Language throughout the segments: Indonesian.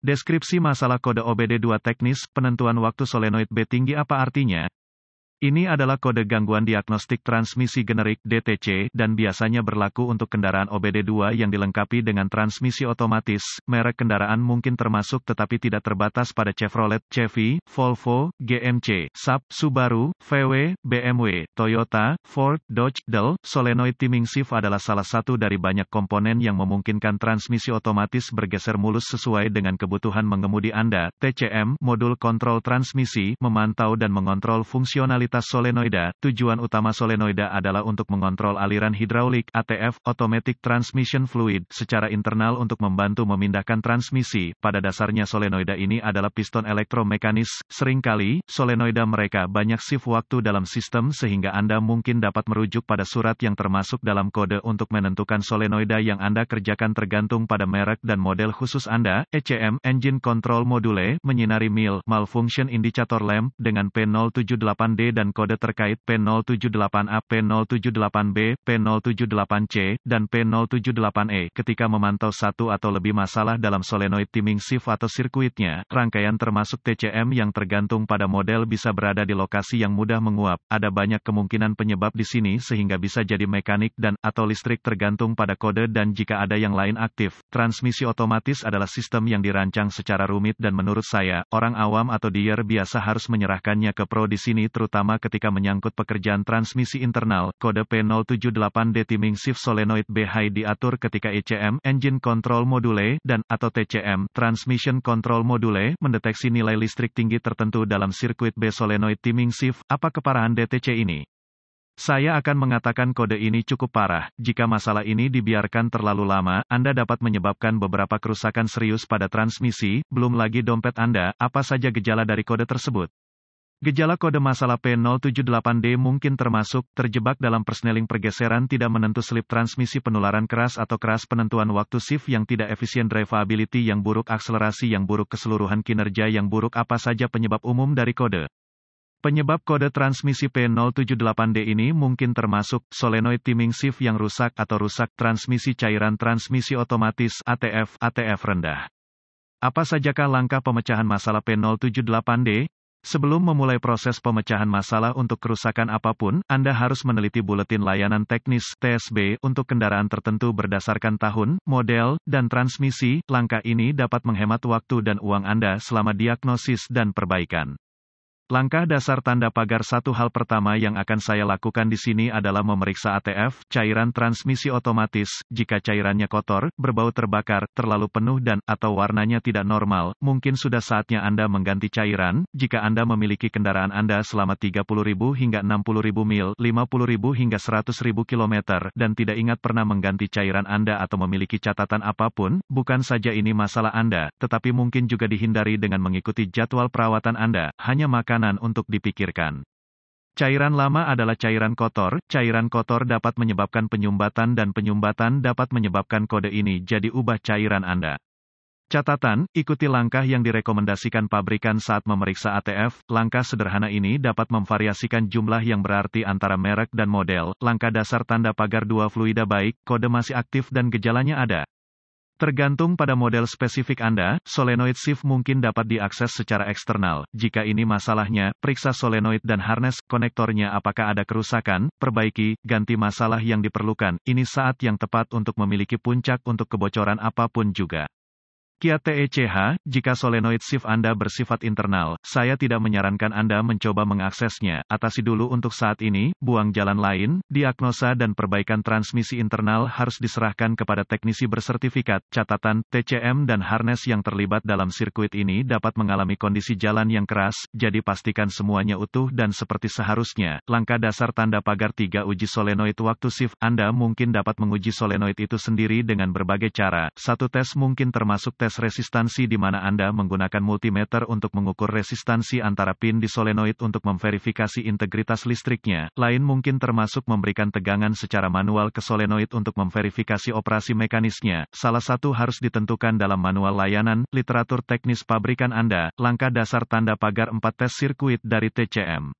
Deskripsi masalah kode OBD2 teknis, penentuan waktu solenoid B tinggi apa artinya? Ini adalah kode gangguan diagnostik transmisi generik (DTC) dan biasanya berlaku untuk kendaraan OBD2 yang dilengkapi dengan transmisi otomatis. Merek kendaraan mungkin termasuk tetapi tidak terbatas pada Chevrolet, Chevy, Volvo, GMC, Saab, Subaru, VW, BMW, Toyota, Ford, Dodge, Dell. Solenoid timing shift adalah salah satu dari banyak komponen yang memungkinkan transmisi otomatis bergeser mulus sesuai dengan kebutuhan mengemudi Anda. TCM, modul kontrol transmisi, memantau dan mengontrol fungsionalitas solenoida. Tujuan utama solenoida adalah untuk mengontrol aliran hidraulik (ATF), automatic transmission fluid, secara internal untuk membantu memindahkan transmisi. Pada dasarnya solenoida ini adalah piston elektromekanis. Seringkali, solenoida mereka banyak shift waktu dalam sistem sehingga Anda mungkin dapat merujuk pada surat yang termasuk dalam kode untuk menentukan solenoida yang Anda kerjakan tergantung pada merek dan model khusus Anda. ECM, Engine Control Module, menyinari MIL, Malfunction Indicator Lamp, dengan P078D dan kode terkait P078A, P078B, P078C, dan P078E. Ketika memantau satu atau lebih masalah dalam solenoid timing shift atau sirkuitnya, rangkaian termasuk TCM yang tergantung pada model bisa berada di lokasi yang mudah menguap. Ada banyak kemungkinan penyebab di sini sehingga bisa jadi mekanik dan atau listrik tergantung pada kode dan jika ada yang lain aktif. Transmisi otomatis adalah sistem yang dirancang secara rumit dan menurut saya, orang awam atau dier biasa harus menyerahkannya ke pro di sini terutama ketika menyangkut pekerjaan transmisi internal. Kode P078D timing shift solenoid B high diatur ketika ECM, Engine Control Module, dan atau TCM, Transmission Control Module, mendeteksi nilai listrik tinggi tertentu dalam sirkuit B solenoid timing shift. Apa keparahan DTC ini? Saya akan mengatakan kode ini cukup parah. Jika masalah ini dibiarkan terlalu lama, Anda dapat menyebabkan beberapa kerusakan serius pada transmisi, belum lagi dompet Anda. Apa saja gejala dari kode tersebut? Gejala kode masalah P078D mungkin termasuk, terjebak dalam persneling pergeseran tidak menentu slip transmisi penularan keras atau keras penentuan waktu shift yang tidak efisien drivability yang buruk akselerasi yang buruk keseluruhan kinerja yang buruk. Apa saja penyebab umum dari kode? Penyebab kode transmisi P078D ini mungkin termasuk, solenoid timing shift yang rusak atau rusak transmisi cairan transmisi otomatis ATF rendah. Apa sajakah langkah pemecahan masalah P078D? Sebelum memulai proses pemecahan masalah untuk kerusakan apapun, Anda harus meneliti buletin layanan teknis (TSB) untuk kendaraan tertentu berdasarkan tahun, model, dan transmisi. Langkah ini dapat menghemat waktu dan uang Anda selama diagnosis dan perbaikan. Langkah dasar tanda pagar. Satu hal pertama yang akan saya lakukan di sini adalah memeriksa ATF, cairan transmisi otomatis. Jika cairannya kotor, berbau terbakar, terlalu penuh dan atau warnanya tidak normal, mungkin sudah saatnya Anda mengganti cairan. Jika Anda memiliki kendaraan Anda selama 30.000 hingga 60.000 mil, 50.000 hingga 100.000 kilometer, dan tidak ingat pernah mengganti cairan Anda atau memiliki catatan apapun, bukan saja ini masalah Anda, tetapi mungkin juga dihindari dengan mengikuti jadwal perawatan Anda. Hanya makanan untuk dipikirkan. Cairan lama adalah cairan kotor. Cairan kotor dapat menyebabkan penyumbatan dan penyumbatan dapat menyebabkan kode ini jadi ubah cairan Anda. Catatan, ikuti langkah yang direkomendasikan pabrikan saat memeriksa ATF. Langkah sederhana ini dapat memvariasikan jumlah yang berarti antara merek dan model. Langkah dasar tanda pagar dua fluida baik, kode masih aktif dan gejalanya ada. Tergantung pada model spesifik Anda, solenoid shift mungkin dapat diakses secara eksternal. Jika ini masalahnya, periksa solenoid dan harness konektornya apakah ada kerusakan, perbaiki, ganti masalah yang diperlukan. Ini saat yang tepat untuk memiliki puncak untuk kebocoran apapun juga. KIA-TECH, jika solenoid shift Anda bersifat internal, saya tidak menyarankan Anda mencoba mengaksesnya. Atasi dulu untuk saat ini, buang jalan lain, diagnosa dan perbaikan transmisi internal harus diserahkan kepada teknisi bersertifikat. Catatan, TCM dan harness yang terlibat dalam sirkuit ini dapat mengalami kondisi jalan yang keras, jadi pastikan semuanya utuh dan seperti seharusnya. Langkah dasar tanda pagar 3 uji solenoid waktu shift. Anda mungkin dapat menguji solenoid itu sendiri dengan berbagai cara. Satu tes mungkin termasuk tes resistansi di mana Anda menggunakan multimeter untuk mengukur resistansi antara pin di solenoid untuk memverifikasi integritas listriknya. Lain mungkin termasuk memberikan tegangan secara manual ke solenoid untuk memverifikasi operasi mekanisnya. Salah satu harus ditentukan dalam manual layanan, literatur teknis pabrikan Anda. Langkah dasar tanda pagar 4 tes sirkuit dari TCM.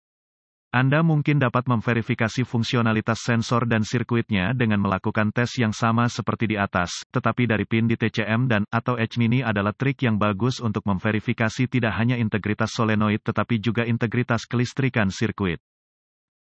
Anda mungkin dapat memverifikasi fungsionalitas sensor dan sirkuitnya dengan melakukan tes yang sama seperti di atas, tetapi dari pin di TCM dan atau Edge Mini adalah trik yang bagus untuk memverifikasi tidak hanya integritas solenoid tetapi juga integritas kelistrikan sirkuit.